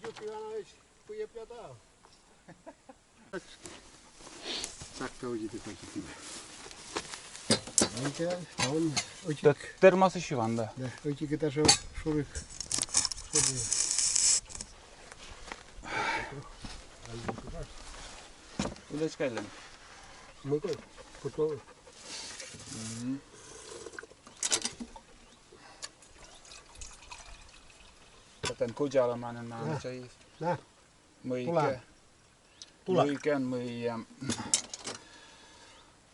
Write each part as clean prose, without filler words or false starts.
Тут Ивана aici cu ieplea ta. Exact, uite cum se ține. Uite, Termasă și Ivan, da. Da, uite cât așa șuric. Uite caile. Măcar, putul. Joten Kujalamainen mä se Da. Muiken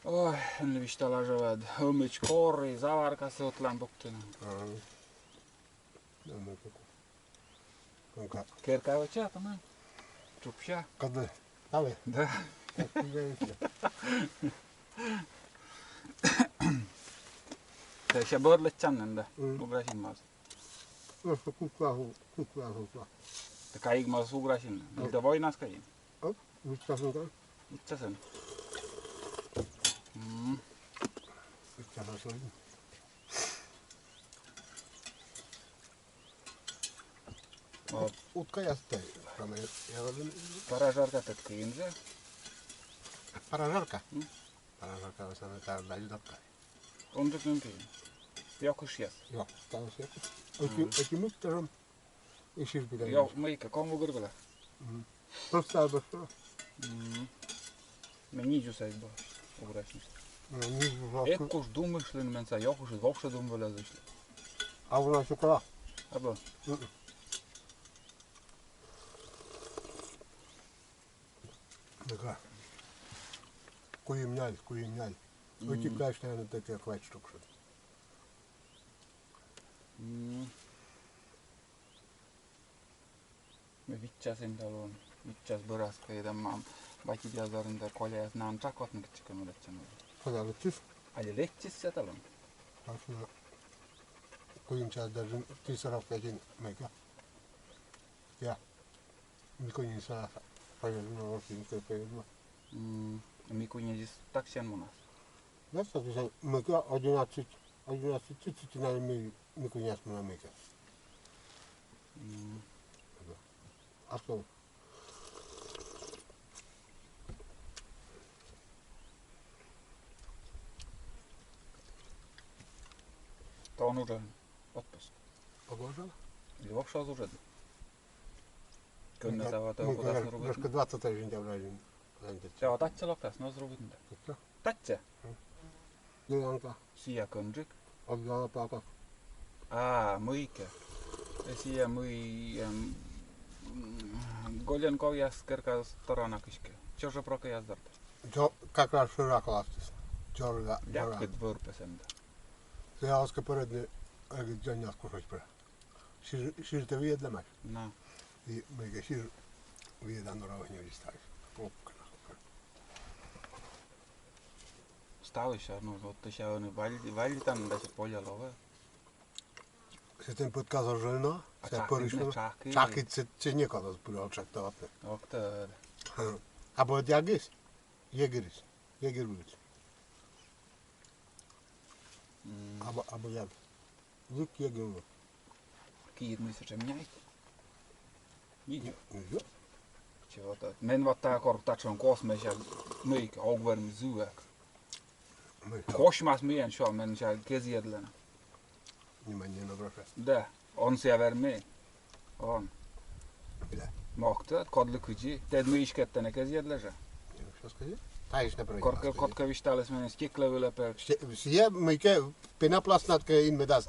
oi, en vista la javad. Homich kori, zavarka se otlan puktuna. Nu mă făcut. Încă. Chiar ca o ceată, mă. Trupșa. Cadă. Ave. Da. Se bărle channen da. Ugrasin mas. Nu știu cum clavul. Te caig mas ugrasin. Te voinas caig. Op, nu știu cum clavul. Itse sen. Itse asiassa. Utka jästä. Paražarka tetkiin se. Paražarka? Paražarka on sanonut, että täällä jotain. On se kyllä. Jokus jes. Joo, täällä on se. Oikein mutta on. Ei siis pitää. Joo, mikä komu gurgula. Tuossa on tuossa. Me niidu sais bo. Ugrasinista. No niin, Ekkus dummislen men sa jokus vokse dumvelazisle. Avuna chocolade. Abo. Така. Куемняль. Вытекаешь, наверное, такие хватит штук что-то. Me vitsasin talon. Vitsas bõraska ja tema vaikid jäldarinda koljas naan čakot nikitsikon uletsen. Куда летишь? Ali letsis se talon. Ашна. Куемча даже 3 раз один мега. Я. Никой не сара. Поеду на орки, никой поеду. Miku niedis taksien munas. Знаешь, что ты мега 11 näin Miku jäsmänä meikä. Askel. To on uren otpas. Погода? Или вообще уже. Kyllä tämä on Koska 20 taisin täysin. Se on tatsa loktas, no zrobić tak. Tatsa? Nie anka. Sia kondrik. Odjala paka. Muikä. Sia mui Goljan kojas kerkas tarana kiske. Чёрже прокаяз дарта. Jo как раз широко ластис. Чёрга. Jakket vörpesenda. Se hauska pöydä, eikä jänjät kusait pöydä. Siirtä viedämässä. No. Meikä siir viedään rauhanjärjistä. Kokkana. Stavisha, no ottaisi on valitan tässä poljalla. Sitten podkazał żelna, se poryszło. Czakit se nie kodas było czaktować. Okta. Albo jagis. Jäger byt. Albo jag. Luk jäger. Kiit missä se minä. Niin. Joo. Se on men vattaa kortatson kosmes ja myik augvermi zyök. Kosmas mien show men ja keziedlena. Nimeni na proszę. Da, on se verme. On. Mitä? Mahtaa kodle kuji. Teet myiskettene keziedleja. Wszystko? Taisi ne Korke kotka vistales men skikle ylöpä. Sie mikä penaplasnat ke in medas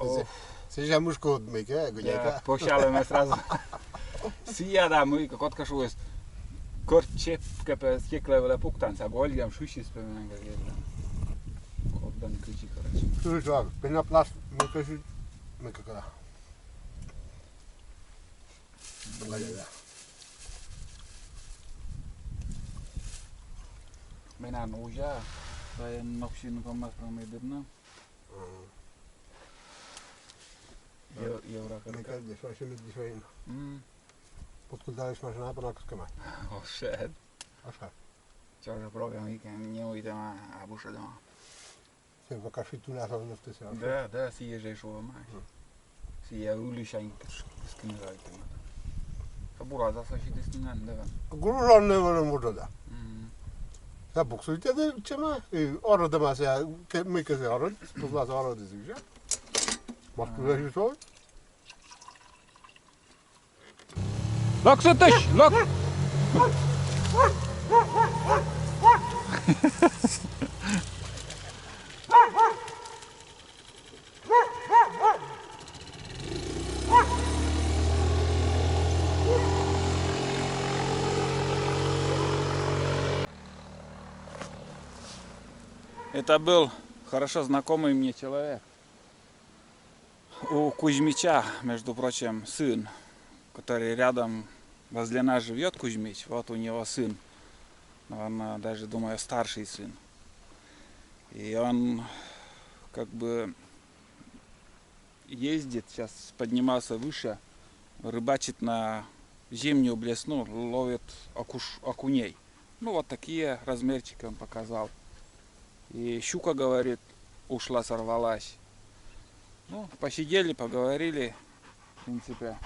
se ja muskod mikä Ja pošale me srazu. Sijada myika kotka šues. Kort čepkepe skikle ylö puktan sa goljam šušis pe menga gedla. Koddan kuji korach. Kyllä, penaplas mikä kala. Minä nuja. Tai noksin kommas promedna. Eura Mikä se olisi nyt isoin. Potkultaisi mä sen apanakskemaan. Oh shit. Așa. Ce-o programă că ne uităm a bușă de mă. Se va fi tu la sau să se. Da, si e je show mai. Si e uli shain skin right. Burası işte üstünden de var. Gurur ne var burada da. Hmm. Ya bu suyta da çema orada mesela mycket så har på plats orada diyor. Bak bu da så. Lok satış, lok. Это был хорошо знакомый мне человек. У Кузьмича, между прочим, сын, который рядом возле нас живет, Кузьмич. Вот у него сын. Наверное, даже, думаю, старший сын. И он как бы ездит, сейчас поднимался выше, рыбачит на зимнюю блесну, ловит окуней. Ну вот такие размерчики он показал. И щука, говорит, ушла, сорвалась. Ну, посидели, поговорили. В принципе,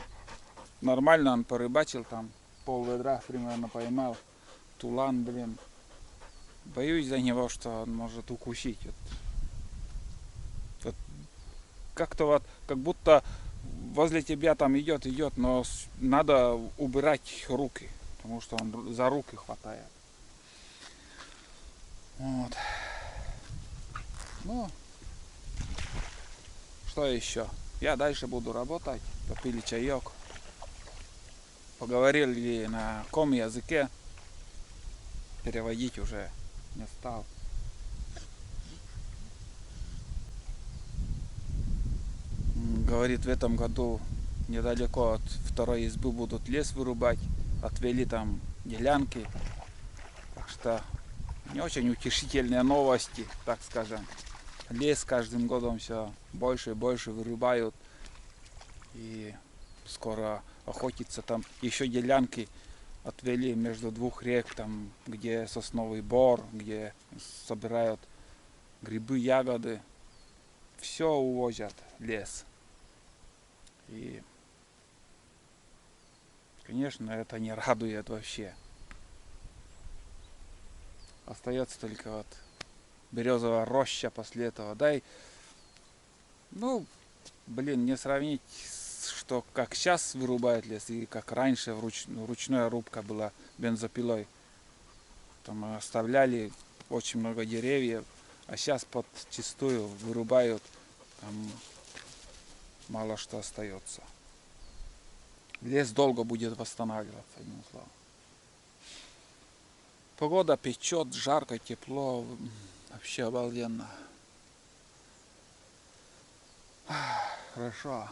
нормально он порыбачил, там пол ведра примерно поймал. Тулан, блин. Боюсь за него, что он может укусить. Вот как-то вот, как будто возле тебя там идет, но надо убирать руки, потому что он за руки хватает. Вот. Ну, что еще? Я дальше буду работать. Попили чаек. Поговорили на каком языке. Переводить уже не стал. Говорит, в этом году недалеко от второй избы будут лес вырубать. Отвели там делянки. Так что не очень утешительные новости, так скажем. Лес каждым годом все больше и больше вырубают. И скоро охотиться там. Еще делянки отвели между двух рек, там, где сосновый бор, где собирают грибы, ягоды. Все увозят лес. И, конечно, это не радует вообще. Остается только вот березовая роща после этого. Дай, ну, блин, не сравнить, что как сейчас вырубают лес и как раньше ручная рубка была бензопилой. Там оставляли очень много деревьев, а сейчас подчистую вырубают, там мало что остается. Лес долго будет восстанавливаться, одним словом. Погода печет, жарко, тепло, вообще обалденно. Хорошо.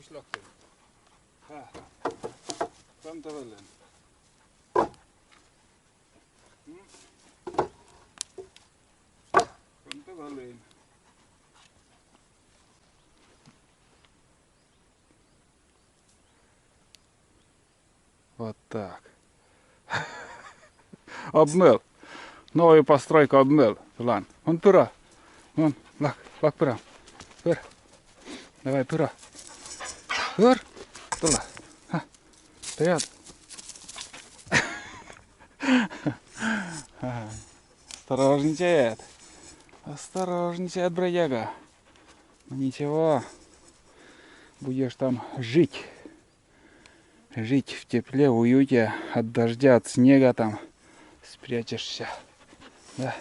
Pushlokten. Framtavellen. Framtavellen. Вот так. Обмыл. Новую постройку обмыл. План. Он пыра. Вон, лак пыра. Пыр. Давай пыра. Пыр. Туда. Вперед. Осторожничает. Осторожничает, бродяга. Ничего. Будешь там жить. Жить в тепле, в уюте, от дождя, от снега там спрячешься. Да.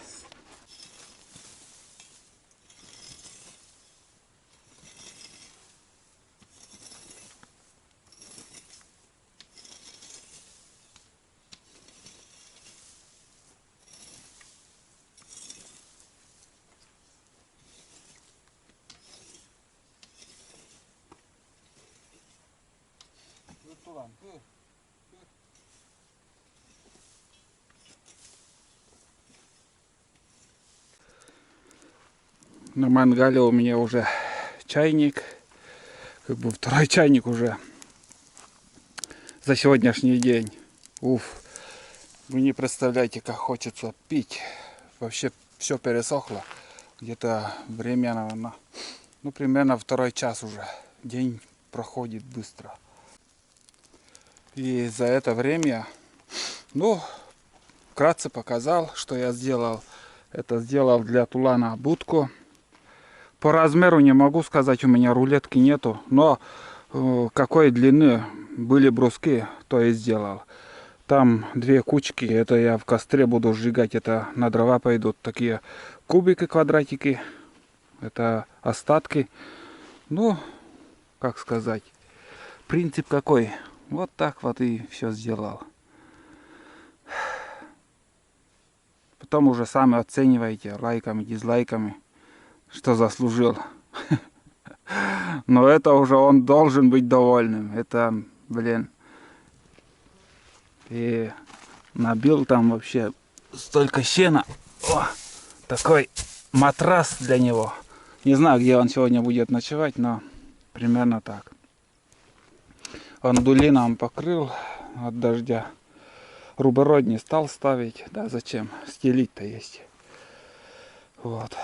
На мангале у меня уже чайник, как бы второй чайник уже за сегодняшний день. Уф, вы не представляете, как хочется пить. Вообще все пересохло. Где-то время, наверное, ну примерно второй час уже. День проходит быстро. И за это время, ну, вкратце показал, что я сделал. Это сделал для тулана будку. По размеру не могу сказать, у меня рулетки нету, но какой длины были бруски, то и сделал. Там две кучки, это я в костре буду сжигать, это на дрова пойдут такие кубики, квадратики, это остатки. Ну, как сказать, принцип какой, вот так вот и все сделал. Потом уже сами оцениваете лайками, дизлайками, что заслужил. Но это уже он должен быть довольным. Это, блин. И набил там вообще столько сена. О, такой матрас для него. Не знаю, где он сегодня будет ночевать, но примерно так. Он дулином покрыл от дождя. Руберод не стал ставить. Да зачем? Стелить-то есть. Вот.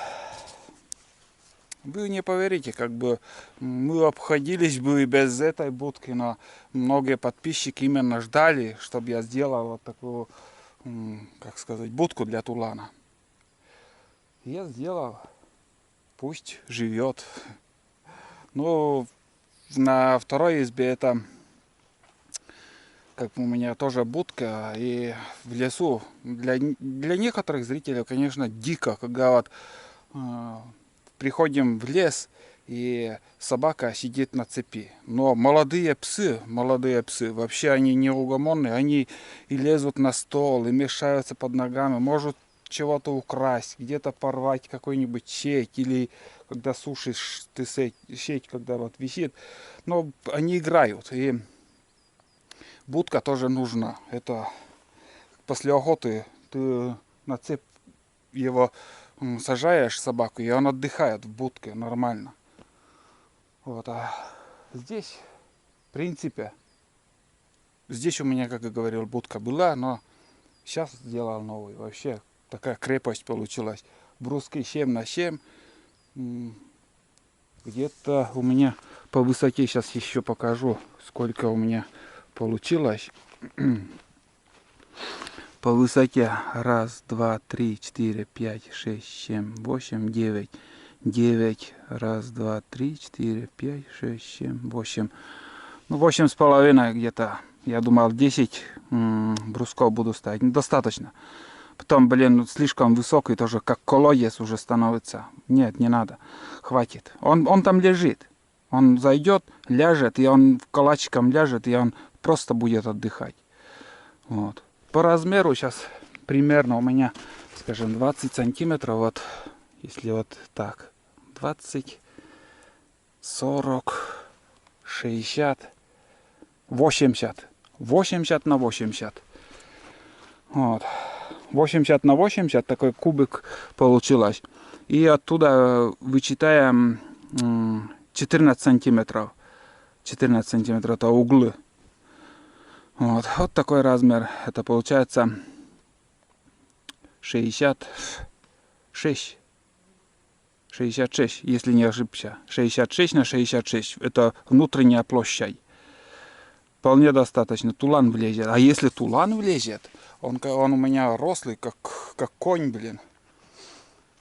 Вы не поверите, как бы мы обходились бы без этой будки, но многие подписчики именно ждали, чтобы я сделал вот такую, как сказать, будку для тулана. Я сделал, пусть живет. Ну, на второй избе это, как у меня тоже будка, и в лесу для некоторых зрителей, конечно, дико, когда вот приходим в лес, и собака сидит на цепи. Но молодые псы, вообще они неугомонные, они и лезут на стол, и мешаются под ногами, может чего-то украсть, где-то порвать какой-нибудь сеть, или когда сушишь ты сеть, когда вот висит. Но они играют, и будка тоже нужна. Это после охоты ты на цепь его сажаешь собаку, и он отдыхает в будке нормально. Вот, а здесь, в принципе, здесь у меня, как я говорил, будка была, но сейчас сделал новый. Вообще такая крепость получилась. Бруски 7 на 7. Где-то у меня по высоте, сейчас еще покажу, сколько у меня получилось. По высоте 1, 2, 3, 4, 5, 6, 7, 8, 9. 9. 1, 2, 3, 4, 5, 6, 7, 8. Ну, 8,5 где-то. Я думал, 10 брусков буду ставить. Достаточно. Потом, блин, слишком высокий тоже, как колодец уже становится. Нет, не надо. Хватит. Он там лежит. Он зайдет, ляжет, и он калачиком ляжет, и он просто будет отдыхать. Вот. По размеру сейчас примерно у меня, скажем, 20 сантиметров. Вот, если вот так. 20, 40, 60, 80. 80 на 80. Вот. 80 на 80 такой кубик получилось. И оттуда вычитаем 14 сантиметров. 14 сантиметров это углы. Вот такой размер. Это получается 66. 66, если не ошибся. 66 на 66. Это внутренняя площадь. Вполне достаточно. Тулан влезет. А если тулан влезет, он у меня рослый, как конь, блин.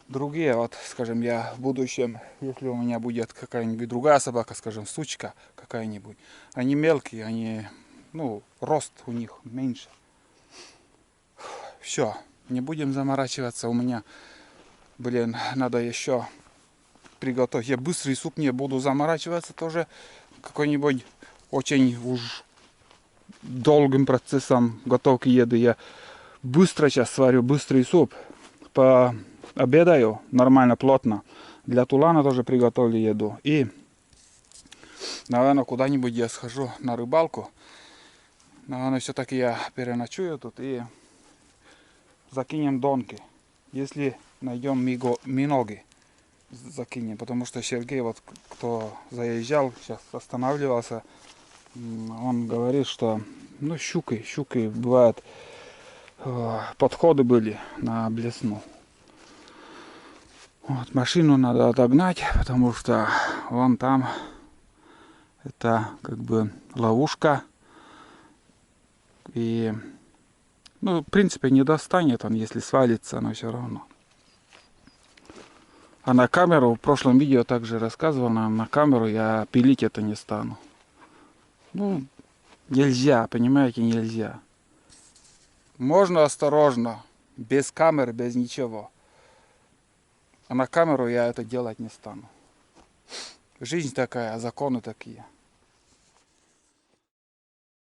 Другие, вот, скажем, я в будущем, если у меня будет какая-нибудь другая собака, скажем, сучка какая-нибудь, они мелкие, они, ну, рост у них меньше. Все, не будем заморачиваться. У меня, блин, надо еще приготовить. Я быстрый суп не буду заморачиваться тоже. Какой-нибудь очень уж долгим процессом готовки еды. Я быстро сейчас сварю быстрый суп. Пообедаю нормально, плотно. Для Тулана тоже приготовлю еду. И, наверное, куда-нибудь я схожу на рыбалку. Наверное, все-таки я переночую тут и закинем донки. Если найдем миноги, закинем. Потому что Сергей, вот кто заезжал, сейчас останавливался, он говорит, что ну, щуки бывают, подходы были на блесну. Вот, машину надо отогнать, потому что вон там это как бы ловушка. И, ну, в принципе, не достанет он, если свалится, но все равно. А на камеру, в прошлом видео также рассказывал, на камеру я пилить это не стану. Ну, нельзя, понимаете, нельзя. Можно осторожно, без камеры, без ничего. А на камеру я это делать не стану. Жизнь такая, законы такие.